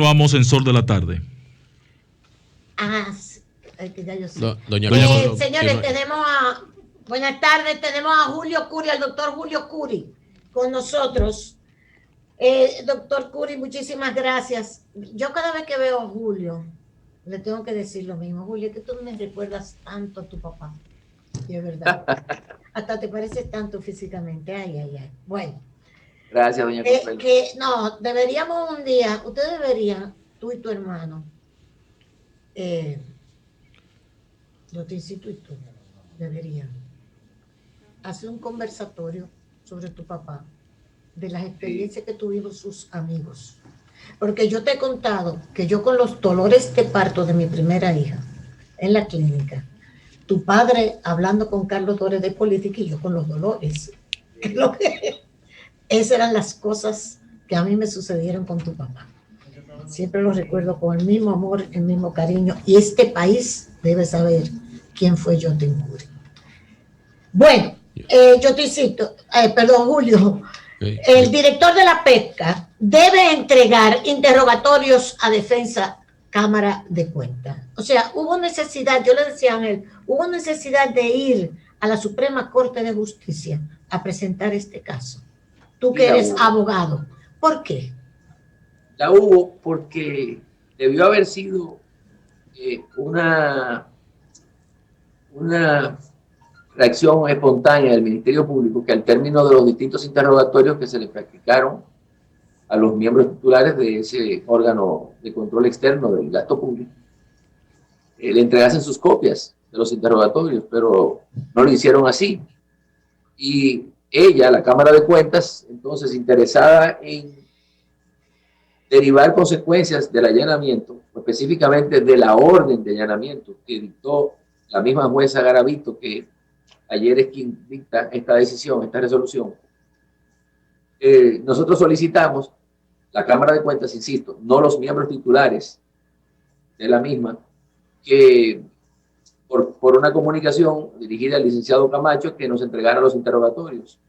continuamos en Sol de la Tarde. Que ya yo sé. Señores, buenas tardes, tenemos a Julio Curi, al doctor Julio Curi, con nosotros. Doctor Curi, muchísimas gracias. Yo cada vez que veo a Julio, le tengo que decir lo mismo. Julio, que tú me recuerdas tanto a tu papá. Y es verdad. Hasta te pareces tanto físicamente. Ay. Bueno. Gracias, doña Consuelo. No, deberíamos un día, usted debería, tú y tu hermano, yo te incito y tú, deberían hacer un conversatorio sobre tu papá, de las experiencias que tuvieron sus amigos. Porque yo te he contado que yo con los dolores de parto de mi primera hija en la clínica, tu padre hablando con Carlos Torres de política y yo con los dolores. Esas eran las cosas que a mí me sucedieron con tu papá. Siempre lo recuerdo con el mismo amor, el mismo cariño. Y este país debe saber quién fue Jotin Curi. Bueno, yo te cito, perdón, Julio. El director de la pesca debe entregar interrogatorios a defensa Cámara de Cuentas. O sea, hubo necesidad, yo le decía a él, hubo necesidad de ir a la Suprema Corte de Justicia a presentar este caso. Tú que eres abogado, ¿por qué? La hubo porque debió haber sido una reacción espontánea del Ministerio Público que al término de los distintos interrogatorios que se le practicaron a los miembros titulares de ese órgano de control externo del gasto público, le entregasen sus copias de los interrogatorios, pero no lo hicieron así. Y ella, la Cámara de Cuentas, entonces interesada en derivar consecuencias del allanamiento, específicamente de la orden de allanamiento que dictó la misma jueza Garavito, que ayer es quien dicta esta decisión, esta resolución. Nosotros solicitamos, la Cámara de Cuentas, insisto, no los miembros titulares de la misma, que por una comunicación dirigida al licenciado Camacho, que nos entregara los interrogatorios.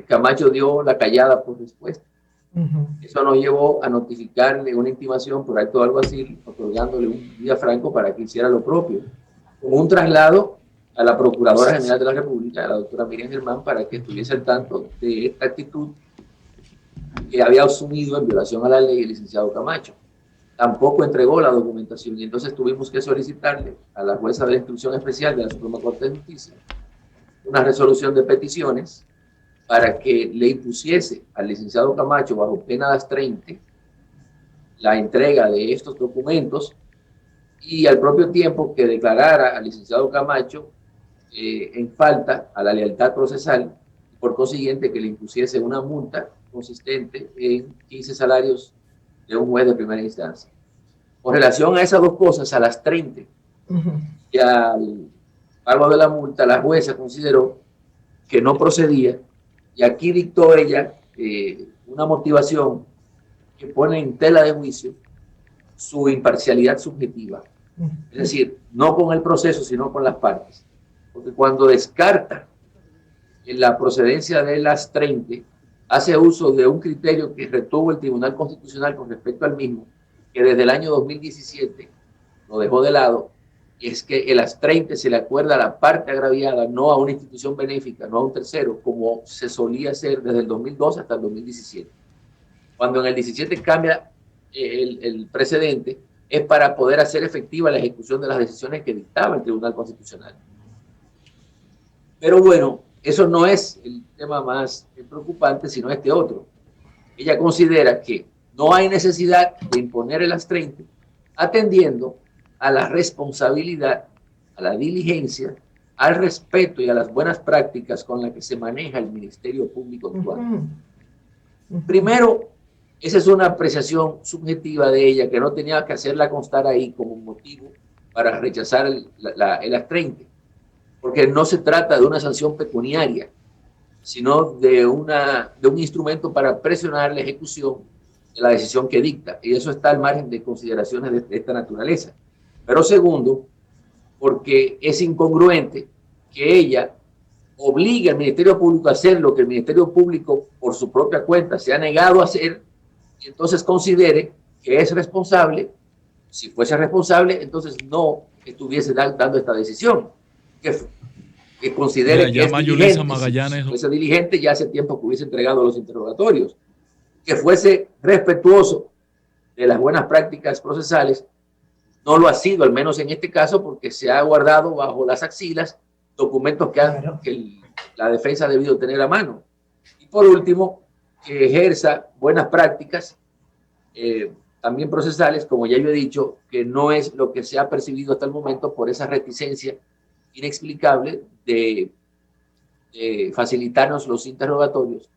Camacho dio la callada por respuesta. Eso nos llevó a notificarle una intimación por acto de alguacil, otorgándole un día franco para que hiciera lo propio, con un traslado a la Procuradora General de la República, a la doctora Miriam Germán, para que estuviese al tanto de esta actitud que había asumido en violación a la ley el licenciado Camacho. Tampoco entregó la documentación y entonces tuvimos que solicitarle a la jueza de la Instrucción Especial de la Suprema Corte de Justicia una resolución de peticiones para que le impusiese al licenciado Camacho, bajo pena de astreinte, la entrega de estos documentos y al propio tiempo que declarara al licenciado Camacho en falta a la lealtad procesal, y por consiguiente que le impusiese una multa consistente en 15 salarios de un juez de primera instancia. Con relación a esas dos cosas, a las 30 y al pago de la multa, la jueza consideró que no procedía y aquí dictó ella una motivación que pone en tela de juicio su imparcialidad subjetiva. Es decir, no con el proceso, sino con las partes. Porque cuando descarta la procedencia de las 30, hace uso de un criterio que retuvo el Tribunal Constitucional con respecto al mismo, que desde el año 2017 lo dejó de lado, y es que el astreinte se le acuerda a la parte agraviada, no a una institución benéfica, no a un tercero, como se solía hacer desde el 2002 hasta el 2017. Cuando en el 17 cambia el precedente, es para poder hacer efectiva la ejecución de las decisiones que dictaba el Tribunal Constitucional. Pero bueno, eso no es el tema más preocupante, sino este otro. Ella considera que no hay necesidad de imponer el astreinte, atendiendo a la responsabilidad, a la diligencia, al respeto y a las buenas prácticas con las que se maneja el Ministerio Público actual. Primero, esa es una apreciación subjetiva de ella que no tenía que hacerla constar ahí como motivo para rechazar el astreinte, porque no se trata de una sanción pecuniaria, sino de un instrumento para presionar la ejecución de la decisión que dicta, y eso está al margen de consideraciones de esta naturaleza. Pero segundo, porque es incongruente que ella obligue al Ministerio Público a hacer lo que el Ministerio Público por su propia cuenta se ha negado a hacer, y entonces considere que es responsable. Si fuese responsable, entonces no estuviese dando esta decisión. Que considere que es diligente. Si fuese diligente, ya hace tiempo que hubiese entregado los interrogatorios. Que fuese respetuoso de las buenas prácticas procesales, no lo ha sido, al menos en este caso, porque se ha guardado bajo las axilas documentos que la defensa ha debido tener a mano. Y por último, que ejerza buenas prácticas, también procesales, como ya yo he dicho, que no es lo que se ha percibido hasta el momento por esa reticencia inexplicable de facilitarnos los interrogatorios.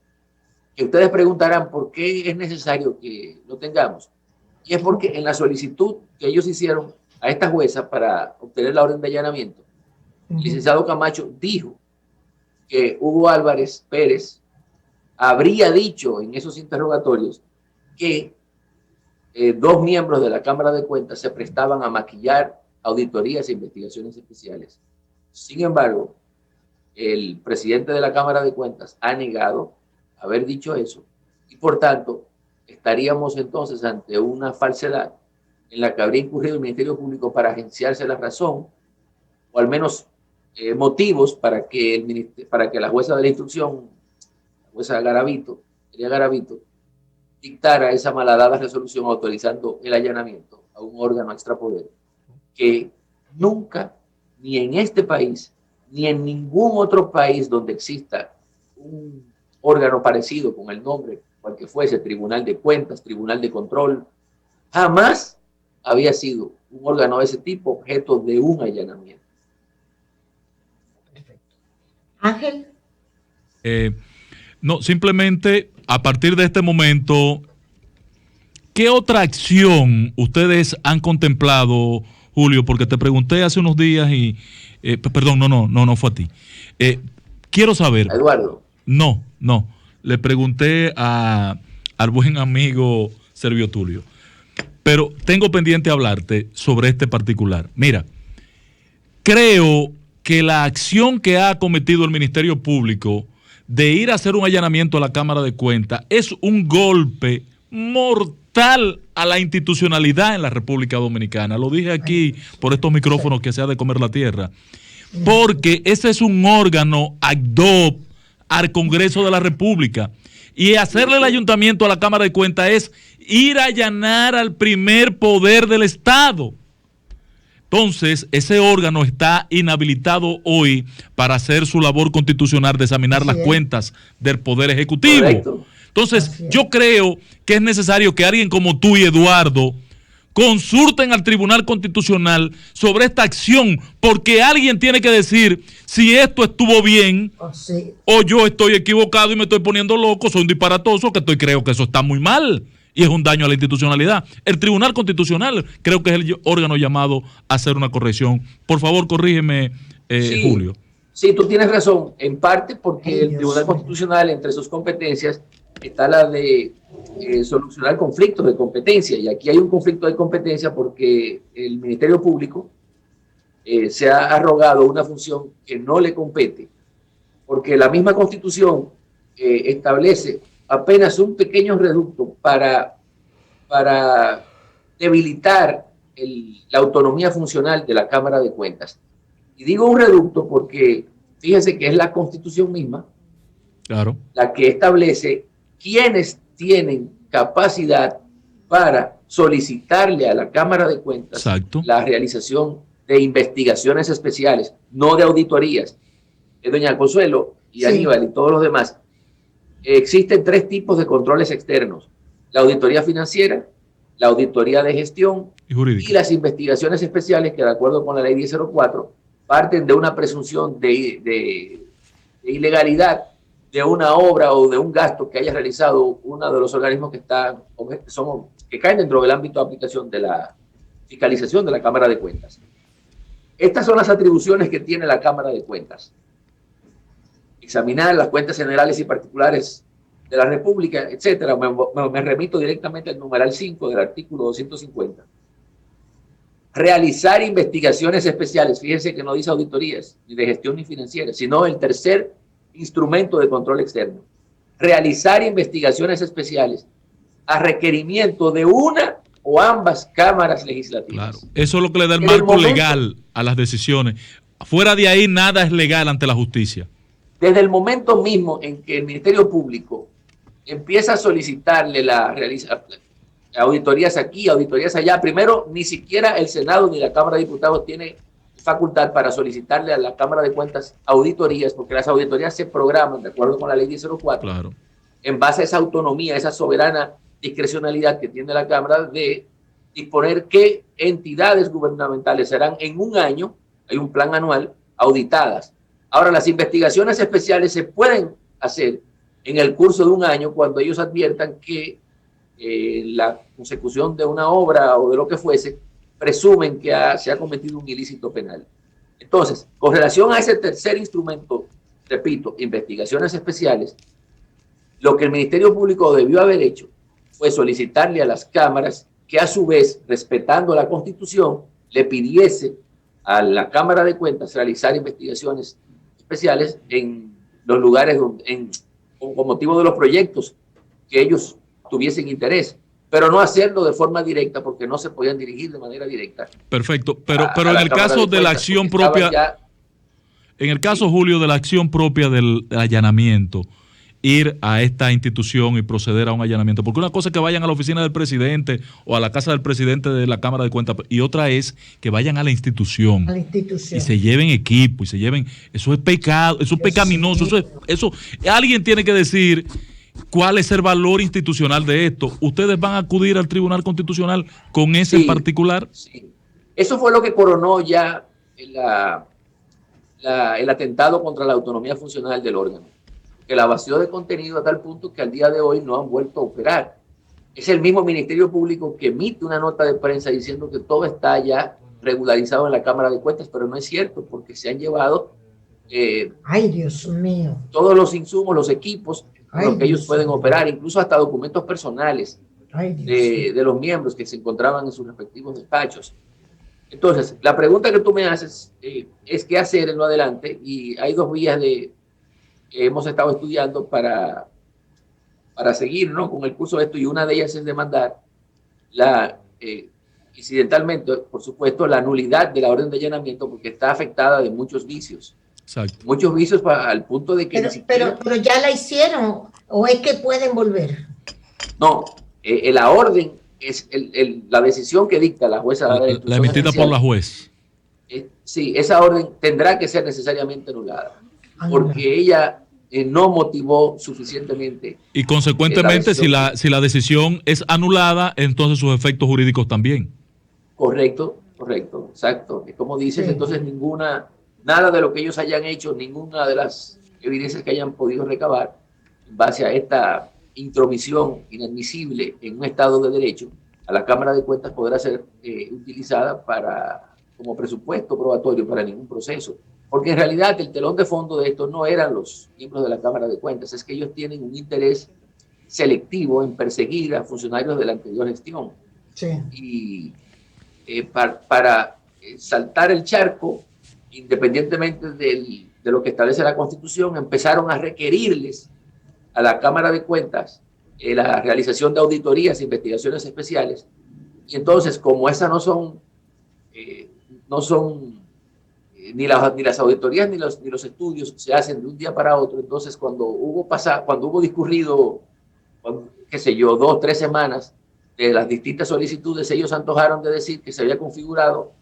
Que ustedes preguntarán por qué es necesario que lo tengamos. Y es porque en la solicitud que ellos hicieron a esta jueza para obtener la orden de allanamiento, el licenciado Camacho dijo que Hugo Álvarez Pérez habría dicho en esos interrogatorios que dos miembros de la Cámara de Cuentas se prestaban a maquillar auditorías e investigaciones especiales. Sin embargo, el presidente de la Cámara de Cuentas ha negado haber dicho eso y por tanto estaríamos entonces ante una falsedad en la que habría incurrido el Ministerio Público para agenciarse la razón o al menos motivos para que la jueza de la instrucción, la jueza Garavito, dictara esa malhadada resolución autorizando el allanamiento a un órgano extrapoder que nunca, ni en este país, ni en ningún otro país donde exista un órgano parecido con el nombre, cual que fuese, Tribunal de Cuentas, Tribunal de Control, jamás había sido un órgano de ese tipo objeto de un allanamiento. Ángel. No, simplemente a partir de este momento, ¿qué otra acción ustedes han contemplado, Julio? Porque te pregunté hace unos días y, perdón, no fue a ti. Quiero saber. Eduardo. No, le pregunté al buen amigo Servio Tulio, pero tengo pendiente hablarte sobre este particular. Mira, creo que la acción que ha cometido el Ministerio Público de ir a hacer un allanamiento a la Cámara de Cuentas es un golpe mortal a la institucionalidad en la República Dominicana. Lo dije aquí por estos micrófonos que se ha de comer la tierra. Porque ese es un órgano ad hoc al Congreso de la República. Y hacerle el ayuntamiento a la Cámara de Cuentas es ir a allanar al primer poder del Estado. Entonces, ese órgano está inhabilitado hoy para hacer su labor constitucional de examinar las cuentas del Poder Ejecutivo. Correcto. Entonces, yo creo que es necesario que alguien como tú y Eduardo consulten al Tribunal Constitucional sobre esta acción, porque alguien tiene que decir si esto estuvo bien o yo estoy equivocado y me estoy poniendo loco, soy un disparatoso, creo que eso está muy mal y es un daño a la institucionalidad. El Tribunal Constitucional creo que es el órgano llamado a hacer una corrección. Por favor, corrígeme, sí, Julio. Sí, tú tienes razón, en parte porque el Tribunal Constitucional, entre sus competencias, está la de solucionar conflictos de competencia, y aquí hay un conflicto de competencia porque el Ministerio Público se ha arrogado una función que no le compete, porque la misma Constitución establece apenas un pequeño reducto para debilitar la autonomía funcional de la Cámara de Cuentas. Y digo un reducto porque fíjense que es la Constitución misma, claro, la que establece quiénes tienen capacidad para solicitarle a la Cámara de Cuentas la realización de investigaciones especiales, no de auditorías. Doña Consuelo y Aníbal y todos los demás, existen tres tipos de controles externos: la auditoría financiera, la auditoría de gestión y las investigaciones especiales que, de acuerdo con la ley 1004, parten de una presunción de ilegalidad de una obra o de un gasto que haya realizado uno de los organismos que caen dentro del ámbito de aplicación de la fiscalización de la Cámara de Cuentas. Estas son las atribuciones que tiene la Cámara de Cuentas: examinar las cuentas generales y particulares de la República, etcétera. Me remito directamente al numeral 5 del artículo 250. Realizar investigaciones especiales, fíjense que no dice auditorías, ni de gestión ni financiera, sino el tercer instrumento de control externo. Realizar investigaciones especiales a requerimiento de una o ambas cámaras legislativas. Claro, eso es lo que le da el En marco momento, legal a las decisiones. Fuera de ahí nada es legal ante la justicia. Desde el momento mismo en que el Ministerio Público empieza a solicitarle auditorías aquí, auditorías allá, primero ni siquiera el Senado ni la Cámara de Diputados tiene facultad para solicitarle a la Cámara de Cuentas auditorías, porque las auditorías se programan de acuerdo con la ley 1004, Claro. en base a esa autonomía, esa soberana discrecionalidad que tiene la Cámara de disponer qué entidades gubernamentales serán en un año, hay un plan anual, auditadas. Ahora, las investigaciones especiales se pueden hacer en el curso de un año cuando ellos adviertan que la consecución de una obra o de lo que fuese, presumen que se ha cometido un ilícito penal. Entonces, con relación a ese tercer instrumento, repito, investigaciones especiales, lo que el Ministerio Público debió haber hecho fue solicitarle a las cámaras que a su vez, respetando la Constitución, le pidiese a la Cámara de Cuentas realizar investigaciones especiales en los lugares donde, con motivo de los proyectos que ellos tuviesen interés, pero no hacerlo de forma directa porque no se podían dirigir de manera directa. Perfecto, pero en el caso de la acción propia, en el caso, Julio, de la acción propia del allanamiento, ir a esta institución y proceder a un allanamiento, porque una cosa es que vayan a la oficina del presidente o a la casa del presidente de la Cámara de Cuentas, y otra es que vayan a la institución, y se lleven equipo, y se lleven, eso es pecado, eso es pecaminoso, eso alguien tiene que decir cuál es el valor institucional de esto. ¿Ustedes van a acudir al Tribunal Constitucional con ese en particular? Sí. Eso fue lo que coronó ya el atentado contra la autonomía funcional del órgano, que la vació de contenido a tal punto que al día de hoy no han vuelto a operar. Es el mismo Ministerio Público que emite una nota de prensa diciendo que todo está ya regularizado en la Cámara de Cuentas, pero no es cierto, porque se han llevado ay, Dios mío, todos los insumos, los equipos con los que ellos pueden operar, incluso hasta documentos personales de los miembros que se encontraban en sus respectivos despachos. Entonces, la pregunta que tú me haces es qué hacer en lo adelante, y hay dos vías que hemos estado estudiando para seguir, ¿no?, con el curso de esto, y una de ellas es demandar incidentalmente, por supuesto, la nulidad de la orden de allanamiento, porque está afectada de muchos vicios. Exacto. Muchos vicios al punto de que... Pero ya la hicieron, ¿o es que pueden volver? No, la orden es la decisión que dicta la jueza. La emitida por la juez. Sí, esa orden tendrá que ser necesariamente anulada, porque ella no motivó suficientemente. Y consecuentemente, si la decisión es anulada, entonces sus efectos jurídicos también. Correcto, exacto. Como dices, sí. Entonces nada de lo que ellos hayan hecho, ninguna de las evidencias que hayan podido recabar en base a esta intromisión inadmisible en un Estado de Derecho, a la Cámara de Cuentas podrá ser utilizada como presupuesto probatorio para ningún proceso. Porque en realidad el telón de fondo de esto no eran los miembros de la Cámara de Cuentas, es que ellos tienen un interés selectivo en perseguir a funcionarios de la anterior gestión. Sí. Y para saltar el charco, independientemente de lo que establece la Constitución, empezaron a requerirles a la Cámara de Cuentas la realización de auditorías e investigaciones especiales. Y entonces, como esas no son ni las auditorías ni los estudios se hacen de un día para otro, entonces cuando hubo discurrido, qué sé yo, 2 o 3 semanas de las distintas solicitudes, ellos antojaron de decir que se había configurado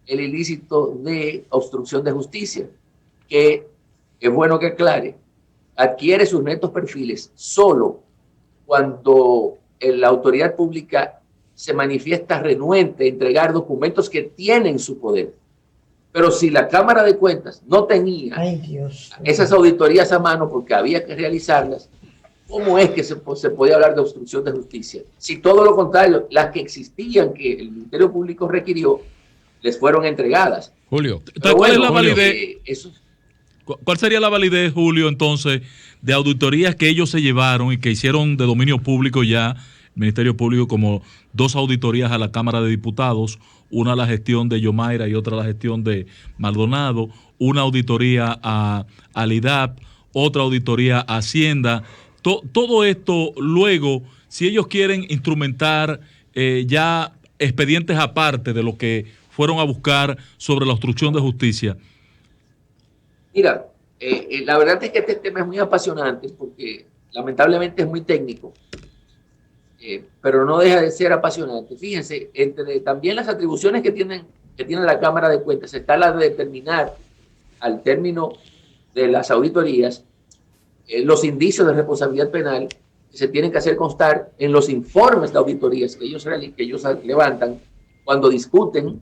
el ilícito de obstrucción de justicia, que es bueno que aclare, adquiere sus netos perfiles solo cuando la autoridad pública se manifiesta renuente a entregar documentos que tienen su poder. Pero si la Cámara de Cuentas no tenía esas auditorías a mano porque había que realizarlas, ¿cómo es que se podía hablar de obstrucción de justicia? Si todo lo contrario, las que existían que el Ministerio Público requirió, les fueron entregadas. Julio, ¿cuál es la validez? ¿Cuál sería la validez, Julio, entonces, de auditorías que ellos se llevaron y que hicieron de dominio público ya, el Ministerio Público, como 2 auditorías a la Cámara de Diputados, una a la gestión de Yomaira y otra a la gestión de Maldonado, una auditoría al IDAP, otra auditoría a Hacienda? Todo esto luego, si ellos quieren instrumentar ya expedientes aparte de lo que fueron a buscar sobre la obstrucción de justicia? Mira, la verdad es que este tema es muy apasionante porque lamentablemente es muy técnico, pero no deja de ser apasionante. Fíjense, entre también las atribuciones que tiene la Cámara de Cuentas está la de determinar al término de las auditorías los indicios de responsabilidad penal que se tienen que hacer constar en los informes de auditorías que ellos levantan cuando discuten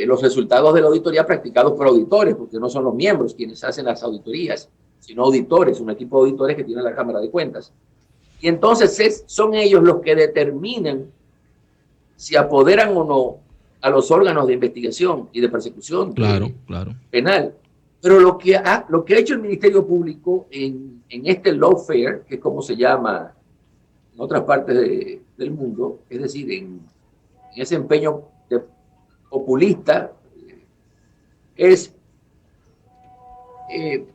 los resultados de la auditoría practicados por auditores, porque no son los miembros quienes hacen las auditorías, sino auditores, un equipo de auditores que tiene la Cámara de Cuentas. Y entonces son ellos los que determinan si apoderan o no a los órganos de investigación y de persecución penal. Pero lo que ha hecho el Ministerio Público en este lawfare, que es como se llama en otras partes del mundo, es decir, en ese empeño populista, es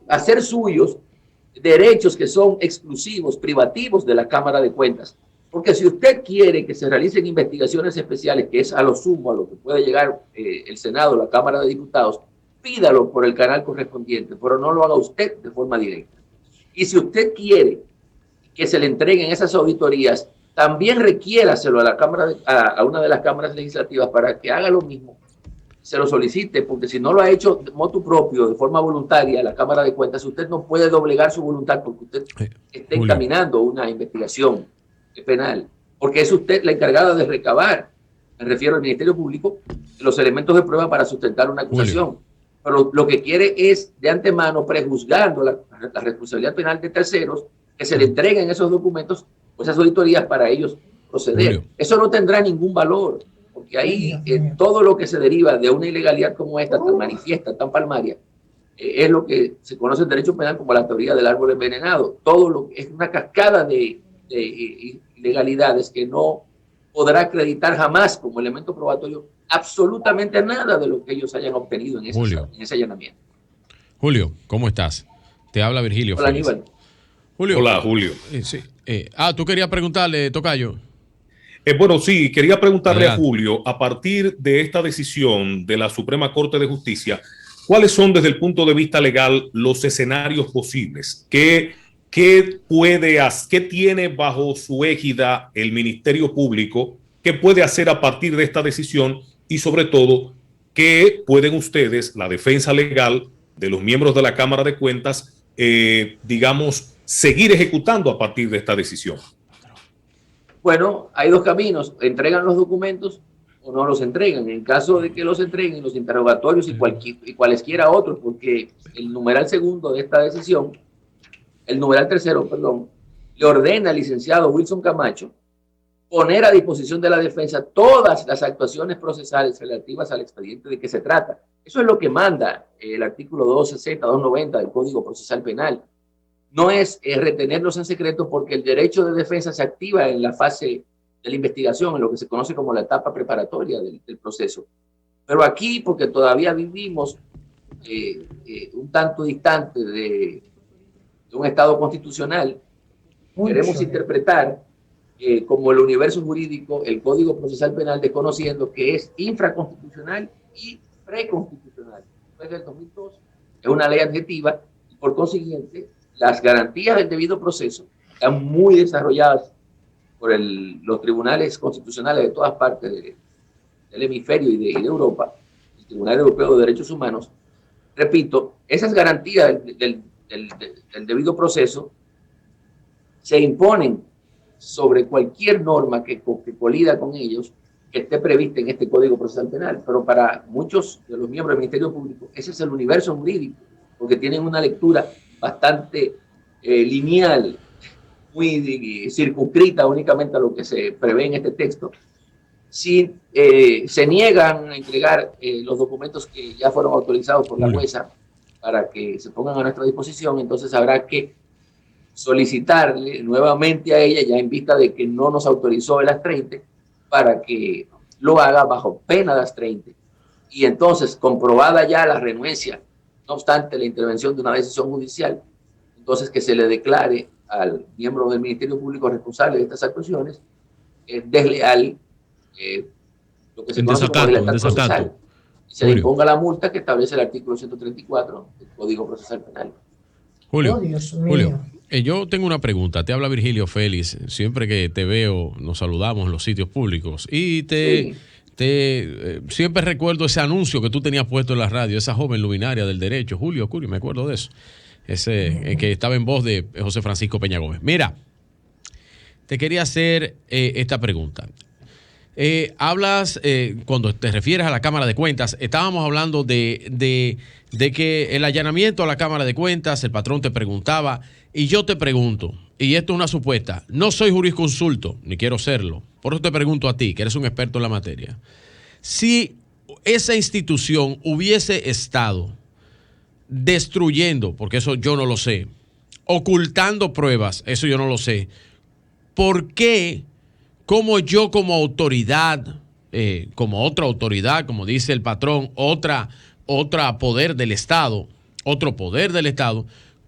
hacer suyos derechos que son exclusivos, privativos de la Cámara de Cuentas. Porque si usted quiere que se realicen investigaciones especiales, que es a lo sumo a lo que puede llegar el Senado, la Cámara de Diputados, pídalo por el canal correspondiente, pero no lo haga usted de forma directa. Y si usted quiere que se le entreguen esas auditorías, también requiéraselo a la Cámara, a una de las cámaras legislativas para que haga lo mismo, se lo solicite, porque si no lo ha hecho de motu propio, de forma voluntaria, la Cámara de Cuentas, usted no puede doblegar su voluntad porque usted esté encaminando una investigación penal, porque es usted la encargada de recabar, me refiero al Ministerio Público, los elementos de prueba para sustentar una acusación. Pero lo que quiere es, de antemano, prejuzgando la responsabilidad penal de terceros, que se le entreguen esos documentos o esas auditorías para ellos proceder. Eso no tendrá ningún valor, porque ahí todo lo que se deriva de una ilegalidad como esta, tan manifiesta, tan palmaria, es lo que se conoce en derecho penal como la teoría del árbol envenenado. Todo lo que es una cascada de ilegalidades que no podrá acreditar jamás como elemento probatorio absolutamente nada de lo que ellos hayan obtenido en ese allanamiento. Julio, ¿cómo estás? Te habla Virgilio. Hola, Aníbal. Julio. Hola, Julio. Sí. Tú querías preguntarle, Tocayo. Bueno, sí, quería preguntarle Adelante. a Julio, a partir de esta decisión de la Suprema Corte de Justicia, ¿cuáles son desde el punto de vista legal los escenarios posibles? ¿Qué tiene bajo su égida el Ministerio Público? ¿Qué puede hacer a partir de esta decisión? Y sobre todo, ¿qué pueden ustedes, la defensa legal de los miembros de la Cámara de Cuentas, digamos, seguir ejecutando a partir de esta decisión? Bueno, hay dos caminos: entregan los documentos o no los entregan. En caso de que los entreguen, los interrogatorios y cualesquiera otros, porque el numeral segundo de esta decisión, el numeral tercero, perdón, le ordena al licenciado Wilson Camacho poner a disposición de la defensa todas las actuaciones procesales relativas al expediente de que se trata. Eso es lo que manda el artículo 260, 290 del Código Procesal Penal. No es retenerlos en secreto, porque el derecho de defensa se activa en la fase de la investigación, en lo que se conoce como la etapa preparatoria del proceso. Pero aquí, porque todavía vivimos un tanto distante de un Estado constitucional, queremos interpretar como el universo jurídico el Código Procesal Penal, desconociendo que es infraconstitucional y preconstitucional. Después del 2002 es una ley adjetiva y, por consiguiente, las garantías del debido proceso están muy desarrolladas por los tribunales constitucionales de todas partes del hemisferio y de Europa, el Tribunal Europeo de Derechos Humanos. Repito, esas garantías del debido proceso se imponen sobre cualquier norma que colida con ellos, que esté prevista en este Código Procesal Penal. Pero para muchos de los miembros del Ministerio Público, ese es el universo jurídico, porque tienen una lectura bastante lineal, muy circunscrita únicamente a lo que se prevé en este texto. Si se niegan a entregar los documentos que ya fueron autorizados por la jueza para que se pongan a nuestra disposición, entonces habrá que solicitarle nuevamente a ella, ya en vista de que no nos autorizó el AS-30, para que lo haga bajo pena de AS-30. Y entonces, comprobada ya la renuencia, no obstante la intervención de una decisión judicial, entonces que se le declare al miembro del Ministerio Público responsable de estas actuaciones desleal, lo que se En conoce como desacato, lealtad en desacato. procesal, y se le imponga la multa que establece el artículo 134 del Código Procesal Penal. Julio, Oh, Dios mío. Julio, yo tengo una pregunta. Te habla Virgilio Félix. Siempre que te veo, nos saludamos en los sitios públicos. Y siempre recuerdo ese anuncio que tú tenías puesto en la radio, esa joven luminaria del derecho, Julio, me acuerdo de eso. Ese que estaba en voz de José Francisco Peña Gómez. Mira, te quería hacer esta pregunta. Hablas, cuando te refieres a la Cámara de Cuentas, estábamos hablando de que el allanamiento a la Cámara de Cuentas, el patrón te preguntaba, y yo te pregunto, y esto es una supuesta, no soy jurisconsulto, ni quiero serlo, por eso te pregunto a ti, que eres un experto en la materia, si esa institución hubiese estado destruyendo, porque eso yo no lo sé, ocultando pruebas, eso yo no lo sé, ¿por qué? Como yo como autoridad, como otra autoridad, como dice el patrón, otro poder del Estado,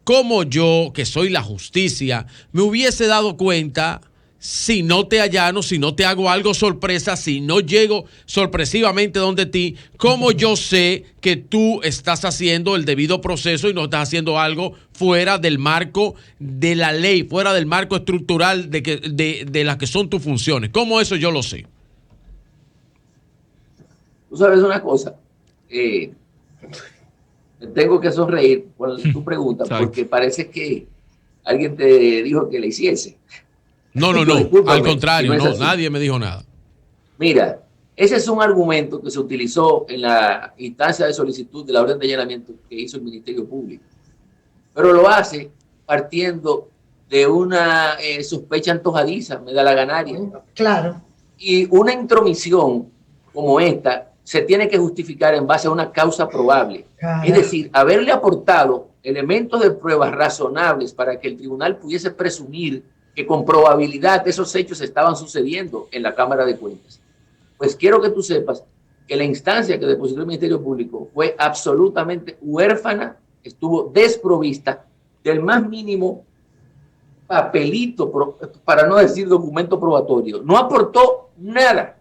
como yo, que soy la justicia, me hubiese dado cuenta si no te allano, si no te hago algo sorpresa, si no llego sorpresivamente donde ti, como yo sé que tú estás haciendo el debido proceso y no estás haciendo algo fuera del marco de la ley, fuera del marco estructural de las que son tus funciones. ¿Cómo eso yo lo sé? Tú sabes una cosa, me tengo que sonreír por tu pregunta, porque parece que alguien te dijo que la hiciese. No, al contrario, si no, nadie me dijo nada. Mira, ese es un argumento que se utilizó en la instancia de solicitud de la orden de allanamiento que hizo el Ministerio Público, pero lo hace partiendo de una sospecha antojadiza, me da la ganaria. Claro. Y una intromisión como esta se tiene que justificar en base a una causa probable. Es decir, haberle aportado elementos de pruebas razonables para que el tribunal pudiese presumir que con probabilidad esos hechos estaban sucediendo en la Cámara de Cuentas. Pues quiero que tú sepas que la instancia que depositó el Ministerio Público fue absolutamente huérfana, estuvo desprovista del más mínimo papelito, para no decir documento probatorio. No aportó nada,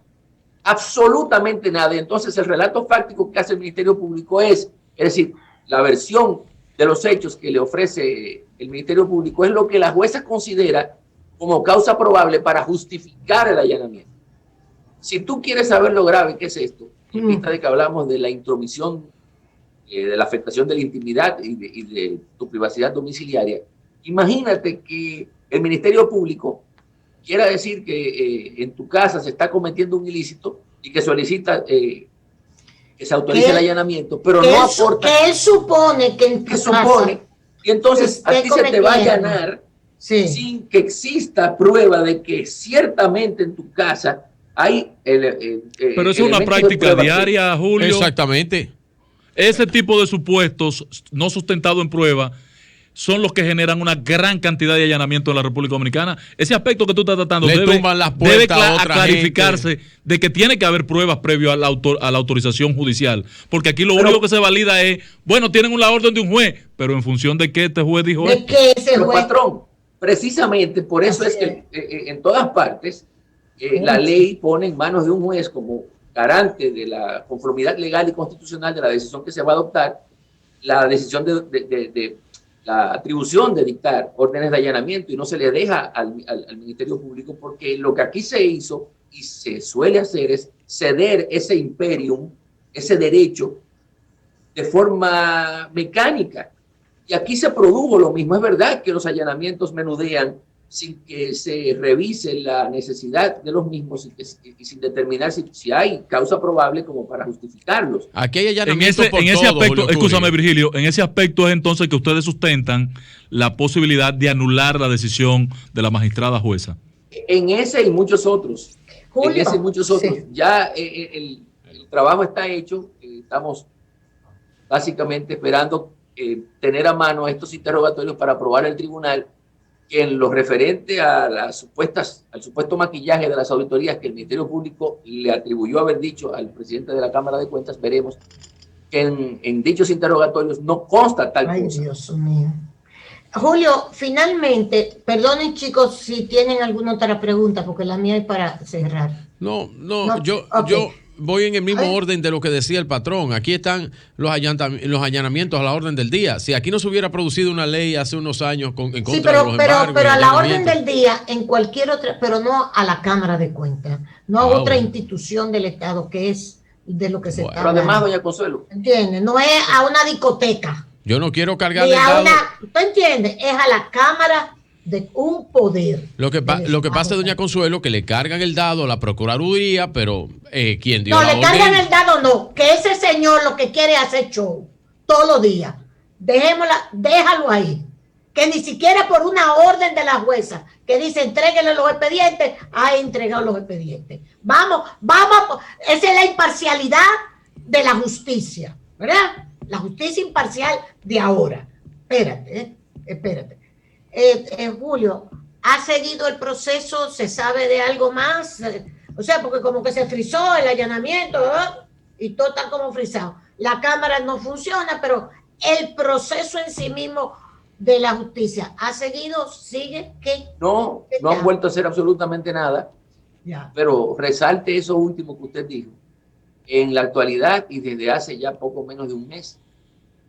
absolutamente nada. Entonces el relato fáctico que hace el Ministerio Público es decir, la versión de los hechos que le ofrece el Ministerio Público es lo que la jueza considera como causa probable para justificar el allanamiento. Si tú quieres saber lo grave que es esto, en vista de que hablamos de la intromisión, de la afectación de la intimidad y de tu privacidad domiciliaria, imagínate que el Ministerio Público quiera decir que en tu casa se está cometiendo un ilícito y que solicita que se autorice el allanamiento, pero no aporta. Que él supone que en tu casa y entonces a ti se te va a allanar sin que exista prueba de que ciertamente en tu casa hay pero es una práctica diaria, Julio. Exactamente. Ese tipo de supuestos no sustentados en prueba son los que generan una gran cantidad de allanamientos en la República Dominicana. Ese aspecto que tú estás tratando debe clarificarse de que tiene que haber pruebas previo a la autorización judicial. Porque aquí lo único que se valida es, bueno, tienen la orden de un juez, pero en función de qué este juez dijo esto. Pero, patrón, precisamente por eso es que en todas partes la ley pone en manos de un juez como garante de la conformidad legal y constitucional de la decisión que se va a adoptar, la decisión de la atribución de dictar órdenes de allanamiento, y no se le deja al Ministerio Público, porque lo que aquí se hizo y se suele hacer es ceder ese imperium, ese derecho, de forma mecánica. Y aquí se produjo lo mismo. Es verdad que los allanamientos menudean sin que se revise la necesidad de los mismos y sin determinar si hay causa probable como para justificarlos. Aquí hay allanamientos en ese aspecto, escúchame Virgilio, en ese aspecto es entonces que ustedes sustentan la posibilidad de anular la decisión de la magistrada jueza. En ese y muchos otros. Julio, en ese y muchos otros. Sí. Ya el trabajo está hecho. Estamos básicamente esperando tener a mano estos interrogatorios para aprobar el tribunal que en lo referente a al supuesto maquillaje de las auditorías que el Ministerio Público le atribuyó haber dicho al presidente de la Cámara de Cuentas, veremos que en dichos interrogatorios no consta tal cosa. Ay, Dios mío. Julio, finalmente, perdonen chicos si tienen alguna otra pregunta, porque la mía es para cerrar. No, Okay. voy en el mismo orden de lo que decía el patrón. Aquí están los allanamientos a la orden del día. Si aquí no se hubiera producido una ley hace unos años en contra de los embargos, pero a la orden del día, en cualquier otra, pero no a la Cámara de Cuentas, no a otra institución del Estado, que es de lo que se está Pero además, doña Consuelo, ¿entiendes? No es a una discoteca. Yo no quiero cargar Ni el a dado. ¿tú entiendes? Es a la Cámara de un poder. Lo que pasa, doña Consuelo, que le cargan el dado a la Procuraduría, pero quien dio No, la le orden. cargan el dado, no. Que ese señor lo que quiere es hacer show todos los días. Déjalo ahí. Que ni siquiera por una orden de la jueza que dice entréguenle los expedientes, ha entregado los expedientes. Vamos, esa es la imparcialidad de la justicia, ¿verdad? La justicia imparcial de ahora. Espérate. Julio, ¿ha seguido el proceso? ¿Se sabe de algo más? O sea, porque como que se frizó el allanamiento, ¿verdad? Y todo está como frizado. La Cámara no funciona, pero el proceso en sí mismo de la justicia ha seguido, sigue, ¿qué? no han vuelto a hacer absolutamente nada. Ya. Pero resalte eso último que usted dijo. En la actualidad y desde hace ya poco menos de un mes,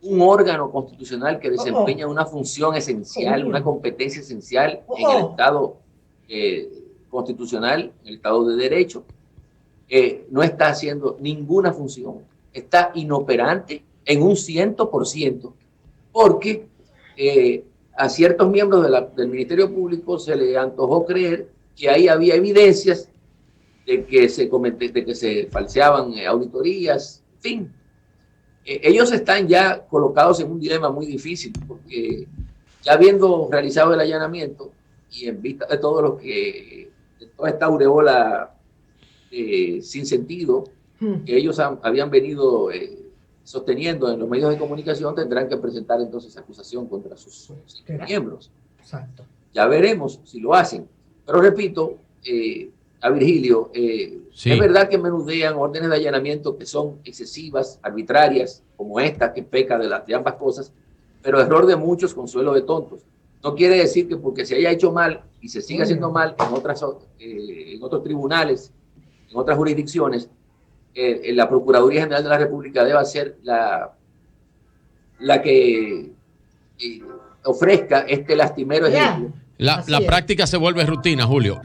un órgano constitucional que desempeña una función esencial, una competencia esencial en el Estado constitucional, en el Estado de Derecho, no está haciendo ninguna función. Está inoperante en un 100%, porque a ciertos miembros del Ministerio Público se le antojó creer que ahí había evidencias de que se falseaban auditorías, en fin. Ellos están ya colocados en un dilema muy difícil, porque ya habiendo realizado el allanamiento y en vista de todo lo que, de toda esta aureola sin sentido que ellos habían venido sosteniendo en los medios de comunicación, tendrán que presentar entonces acusación contra sus miembros. Exacto. Ya veremos si lo hacen. Pero repito, a Virgilio, sí. Es verdad que menudean órdenes de allanamiento que son excesivas, arbitrarias, como esta que peca de ambas cosas, pero error de muchos, consuelo de tontos. No quiere decir que porque se haya hecho mal y se siga haciendo mal en otros tribunales, en otras jurisdicciones, la Procuraduría General de la República deba ser la que ofrezca este lastimero ejemplo. La práctica se vuelve rutina, Julio.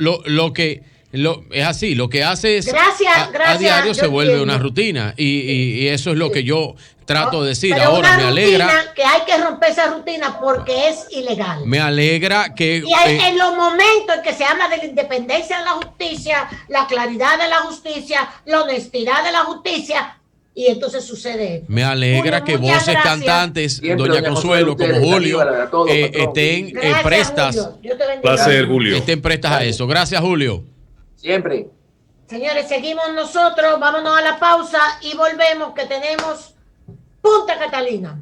Es así, lo que hace es a diario se vuelve una rutina y eso es lo que yo trato de decir. Pero ahora me alegra que hay que romper esa rutina porque es ilegal. Me alegra que y en los momentos en que se habla de la independencia de la justicia, la claridad de la justicia, la honestidad de la justicia, y entonces sucede esto. Me alegra Julio, que voces gracias. cantantes, Siempre, doña Consuelo, como Julio, estén Gracias, prestas. Julio. Dios te bendiga. Placer, Julio. Estén prestas a eso. Gracias, Julio. Siempre. Señores, seguimos nosotros, vámonos a la pausa y volvemos que tenemos Punta Catalina.